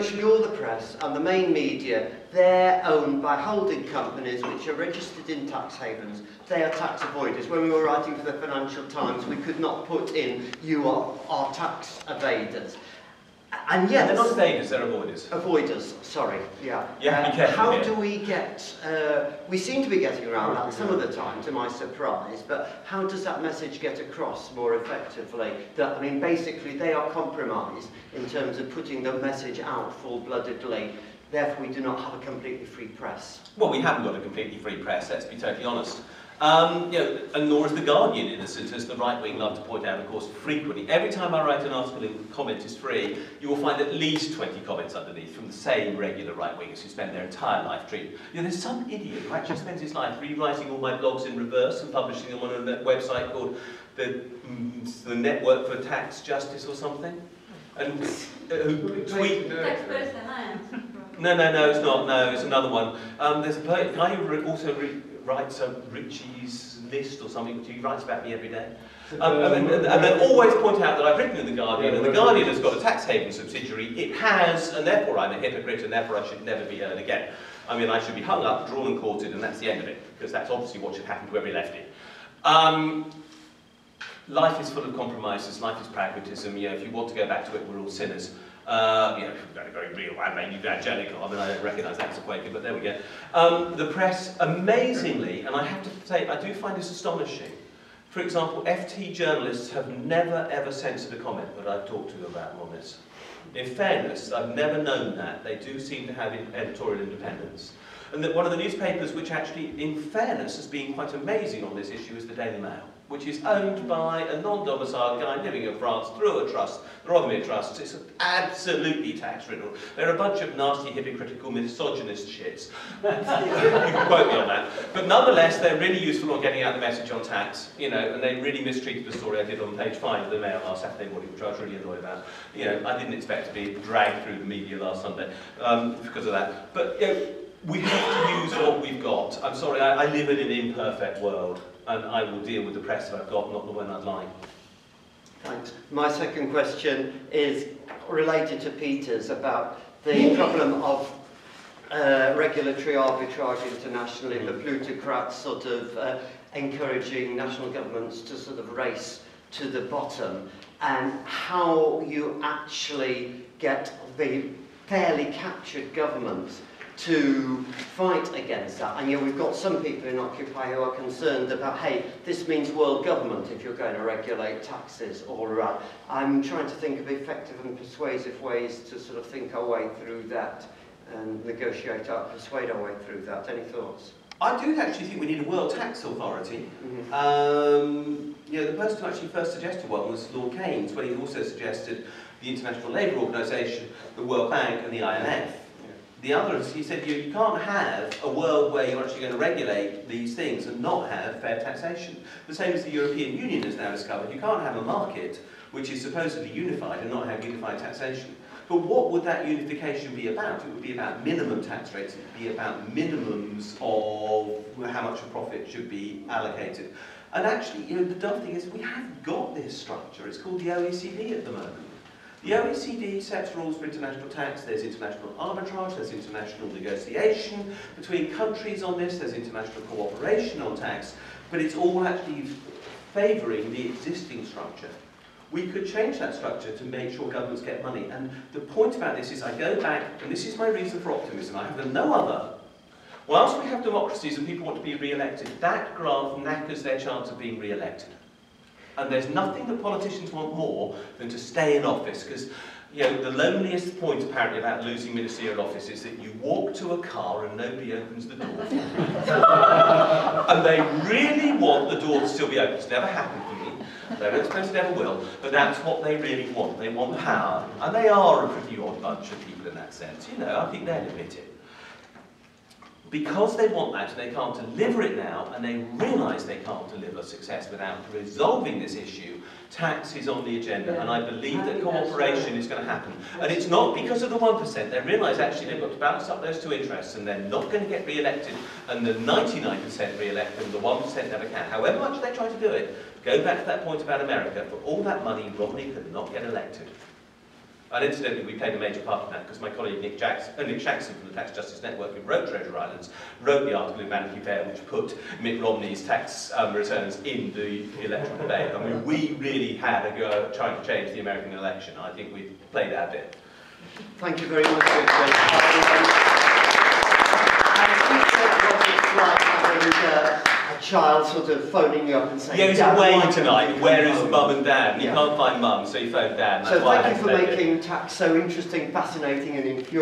virtually all the press and the main media, they're owned by holding companies which are registered in tax havens. They are tax avoiders. When we were writing for the Financial Times, we could not put in, you are tax evaders. And yet, they're not evaders, they're avoiders. Avoiders, sorry, yeah. Yeah, be careful. How do we get, we seem to be getting around that some of the time, to my surprise, but how does that message get across more effectively? That, I mean, basically they are compromised in terms of putting the message out full-bloodedly, therefore we do not have a completely free press. Well, we haven't got a completely free press, let's be totally honest. And nor is the Guardian innocent, as the right wing love to point out, of course, frequently. Every time I write an article in Comment is Free, you will find at least 20 comments underneath from the same regular right wingers who spend their entire life treating. There's some idiot who actually spends his life rewriting all my blogs in reverse and publishing them on a website called the Network for Tax Justice or something. And who tweet. No, it's not. No, it's another one. There's a guy who also writes Richie's List or something, which he writes about me every day. And then always point out that I've written in The Guardian, and The Guardian has got a tax haven subsidiary. It has, and therefore I'm a hypocrite, and therefore I should never be heard again. I mean, I should be hung up, drawn and quartered, and that's the end of it, because that's obviously what should happen to every lefty. Life is full of compromises, life is pragmatism. If you want to go back to it, we're all sinners. Very, very real, and maybe evangelical. I mean, I don't recognise that as a Quaker, but there we go. The press, amazingly, and I have to say, I do find this astonishing. For example, FT journalists have never, ever censored a comment that I've talked to them about on this. In fairness, I've never known that. They do seem to have editorial independence. And that one of the newspapers which actually, in fairness, has been quite amazing on this issue is the Daily Mail, which is owned by a non-domiciled guy living in France through a trust, the Rothermere Trust. It's absolutely tax-riddled. They're a bunch of nasty, hypocritical, misogynist shits. You can quote me on that. But nonetheless, they're really useful on getting out the message on tax, and they really mistreated the story I did on page 5 of the Mail last Saturday morning, which I was really annoyed about. I didn't expect to be dragged through the media last Sunday because of that. But, we have to use what we've got. I'm sorry, I live in an imperfect world, and I will deal with the press that I've got, not the one I'd like. Thanks. My second question is related to Peter's about the problem of regulatory arbitrage internationally, the plutocrats sort of encouraging national governments to sort of race to the bottom, and how you actually get the fairly captured governments to fight against that. And we've got some people in Occupy who are concerned about, hey, this means world government if you're going to regulate taxes, or I'm trying to think of effective and persuasive ways to sort of think our way through that and persuade our way through that. Any thoughts? I do actually think we need a world tax authority. The person who actually first suggested one was Lord Keynes, when he also suggested the International Labour Organisation, the World Bank and the IMF. The others, he said, you can't have a world where you're actually going to regulate these things and not have fair taxation. The same as the European Union has now discovered. You can't have a market which is supposedly unified and not have unified taxation. But what would that unification be about? It would be about minimum tax rates. It would be about minimums of how much a profit should be allocated. And actually, the dumb thing is we have got this structure. It's called the OECD at the moment. The OECD sets rules for international tax. There's international arbitrage, there's international negotiation between countries on this, there's international cooperation on tax, but it's all actually favouring the existing structure. We could change that structure to make sure governments get money. And the point about this is I go back, and this is my reason for optimism, I have no other. Whilst we have democracies and people want to be re-elected, that graph knackers their chance of being re-elected. And there's nothing that politicians want more than to stay in office, because the loneliest point apparently about losing ministerial office is that you walk to a car and nobody opens the door. And they really want the door to still be open. It's never happened for me. I don't suppose it ever will, but that's what they really want. They want power. And they are a pretty odd bunch of people in that sense. I think they'll admit it. Because they want that and they can't deliver it now, and they realise they can't deliver success without resolving this issue, tax is on the agenda, and I believe that cooperation is going to happen. And it's not because of the 1%. They realise actually they've got to balance up those two interests, and they're not going to get re-elected, and the 99% re-elect them, the 1% never can. However much they try to do it, go back to that point about America, for all that money, Romney could not get elected. And incidentally, we played a major part in that because my colleague Nick Jackson from the Tax Justice Network, who wrote Treasure Islands, wrote the article in Vanity Fair which put Mitt Romney's tax returns in the electoral debate. I mean, we really had a go at trying to change the American election. I think we played our bit. Thank you very much, Richard. Like having a child sort of phoning you up and saying, yeah, he's Dad, away tonight. Where is Mum and Dad? And yeah. You can't find Mum, so you phone Dad. So thank you for making tax so interesting, fascinating and infuriating.